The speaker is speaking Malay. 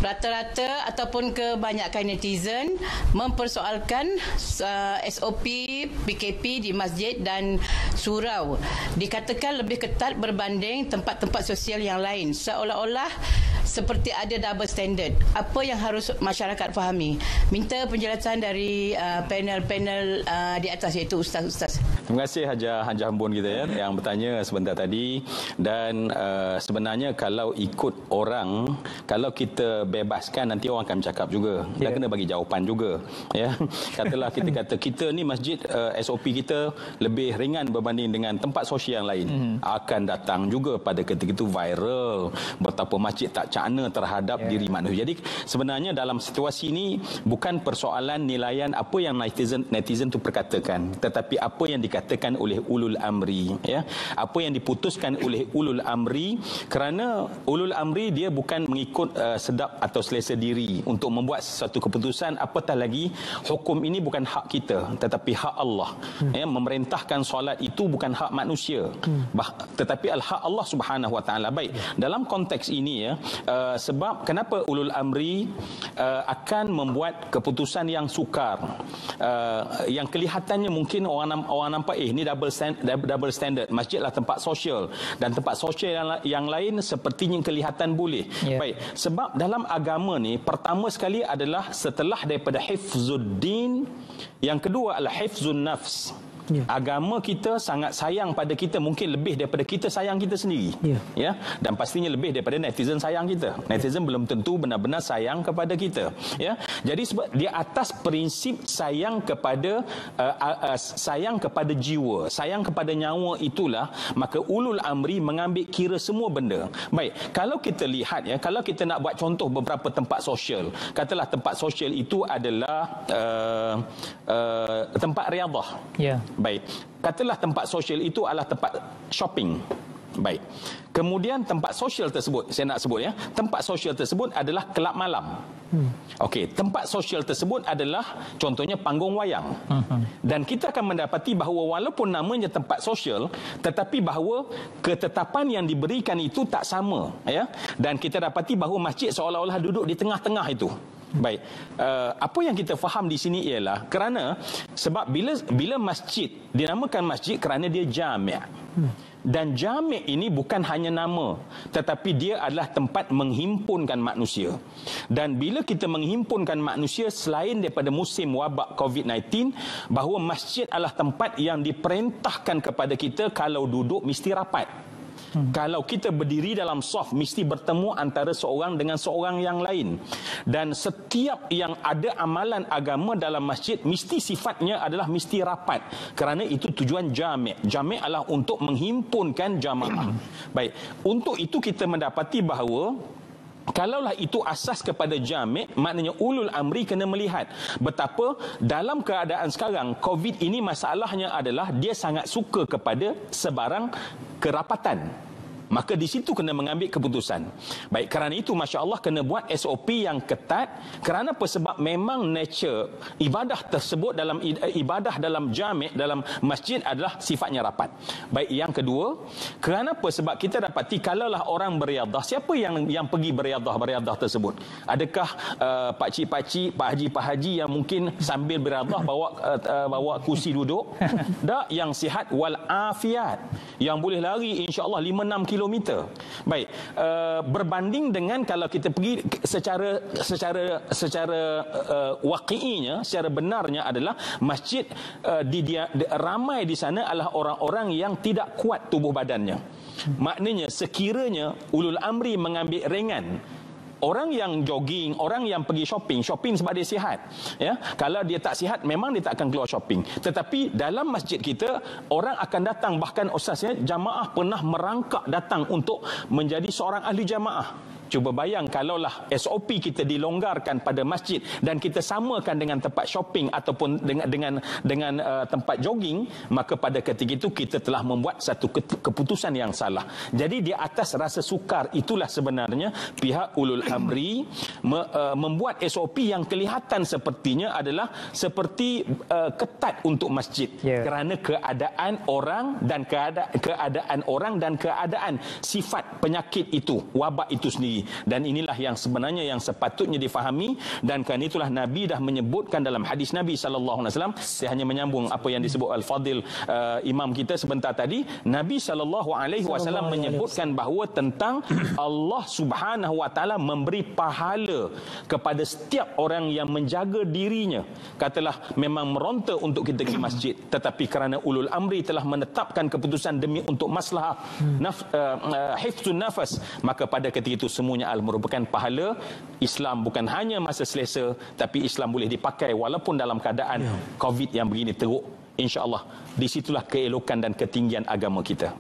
Rata-rata ataupun kebanyakan netizen mempersoalkan SOP PKP di masjid dan surau. Dikatakan lebih ketat berbanding tempat-tempat sosial yang lain. Seolah-olah seperti ada double standard. Apa yang harus masyarakat fahami? Minta penjelasan dari panel-panel di atas, iaitu Ustaz-Ustaz. Terima kasih Hajah Hambun kita ya yang bertanya sebentar tadi. Dan sebenarnya kalau ikut orang, kalau kita bebaskan nanti orang akan bercakap juga. Dan kena bagi jawapan juga. Ya, katalah kita kata kita ni masjid SOP kita lebih ringan berbanding dengan tempat sosial yang lain. Akan datang juga pada ketika itu viral betapa masjid tak cakna terhadap diri manusia. Jadi sebenarnya dalam situasi ini bukan persoalan nilaian apa yang netizen tu perkatakan, tetapi apa yang dikatakan oleh ulul amri, ya. Apa yang diputuskan oleh ulul amri, kerana ulul amri dia bukan mengikut sedap atau selesa diri untuk membuat sesuatu keputusan, apatah lagi hukum ini bukan hak kita tetapi hak Allah. Ya, memerintahkan solat itu bukan hak manusia, tetapi hak Allah Subhanahu Wa Taala. Baik, dalam konteks ini ya, sebab kenapa ulul amri akan membuat keputusan yang sukar, yang kelihatannya mungkin orang nampak ini double standard. Masjidlah tempat sosial dan tempat sosial yang lain sepertinya kelihatan boleh. Baik, sebab dalam agama ni pertama sekali adalah setelah daripada hifzuddin, yang kedua adalah hifzun nafs. Agama kita sangat sayang pada kita, mungkin lebih daripada kita sayang kita sendiri. Ya, dan pastinya lebih daripada netizen sayang kita. Netizen belum tentu benar-benar sayang kepada kita. Ya, jadi sebab di atas prinsip sayang kepada jiwa, sayang kepada nyawa itulah, maka ulul amri mengambil kira semua benda. Baik, kalau kita lihat ya, kalau kita nak buat contoh beberapa tempat sosial, katalah tempat sosial itu adalah tempat riadah. Baik, katalah tempat sosial itu adalah tempat shopping. Baik, kemudian tempat sosial tersebut, saya nak sebut ya, tempat sosial tersebut adalah kelab malam. Okey, tempat sosial tersebut adalah contohnya panggung wayang. Dan kita akan mendapati bahawa walaupun namanya tempat sosial, tetapi bahawa ketetapan yang diberikan itu tak sama, ya. Dan kita dapati bahawa masjid seolah-olah duduk di tengah-tengah itu. Baik, apa yang kita faham di sini ialah kerana sebab bila masjid dinamakan masjid kerana dia jami'. Dan jami' ini bukan hanya nama, tetapi dia adalah tempat menghimpunkan manusia. Dan bila kita menghimpunkan manusia selain daripada musim wabak COVID-19, bahawa masjid adalah tempat yang diperintahkan kepada kita kalau duduk mesti rapat. Kalau kita berdiri dalam saf, mesti bertemu antara seorang dengan seorang yang lain. Dan setiap yang ada amalan agama dalam masjid, mesti sifatnya adalah mesti rapat. Kerana itu tujuan jami'. Jami' adalah untuk menghimpunkan jamaah. Baik, untuk itu kita mendapati bahawa kalaulah itu asas kepada jami', maknanya ulul amri kena melihat betapa dalam keadaan sekarang COVID ini masalahnya adalah dia sangat suka kepada sebarang kerapatan. Maka di situ kena mengambil keputusan. Baik, kerana itu Masya Allah kena buat SOP yang ketat. Kerana apa? Sebab memang nature ibadah tersebut dalam ibadah dalam jami', dalam masjid adalah sifatnya rapat. Baik, yang kedua, kerana apa? Sebab kita dapati kalaulah orang beriadah, siapa yang pergi beriadah tersebut? Adakah pakcik-pakcik, pak haji yang mungkin sambil beriadah bawa kursi duduk? Tak, yang sihat wal afiat, yang boleh lari insya-Allah 5-6 kilometer. Baik, berbanding dengan kalau kita pergi secara waqi'inya, secara benarnya adalah masjid ramai di sana adalah orang-orang yang tidak kuat tubuh badannya. Maknanya sekiranya ulul amri mengambil ringan orang yang jogging, orang yang pergi shopping sebab dia sihat, ya. Kalau dia tak sihat, memang dia tak akan keluar shopping. Tetapi dalam masjid kita, orang akan datang, bahkan ustaz ya, jamaah pernah merangkak datang untuk menjadi seorang ahli jamaah. Cuba bayang kalaulah SOP kita dilonggarkan pada masjid dan kita samakan dengan tempat shopping ataupun dengan tempat jogging, maka pada ketika itu kita telah membuat satu keputusan yang salah. Jadi di atas rasa sukar itulah sebenarnya pihak ulul amri membuat SOP yang kelihatan sepertinya adalah seperti ketat untuk masjid, kerana keadaan orang dan keadaan sifat penyakit itu, wabak itu sendiri. sendiri. Dan inilah yang sebenarnya yang sepatutnya difahami, dan kerana itulah Nabi dah menyebutkan dalam hadis Nabi SAW. Saya hanya menyambung apa yang disebut Al-Fadil imam kita sebentar tadi. Nabi SAW menyebutkan bahawa tentang Allah Subhanahu Wa Taala memberi pahala kepada setiap orang yang menjaga dirinya. Katalah memang meronta untuk kita pergi masjid, tetapi kerana ulul amri telah menetapkan keputusan demi untuk maslahah hifzun nafas, maka pada ketika itu semuanya merupakan pahala. Islam bukan hanya masa selesa, tapi Islam boleh dipakai walaupun dalam keadaan COVID yang begini teruk. InsyaAllah disitulah keelokan dan ketinggian agama kita.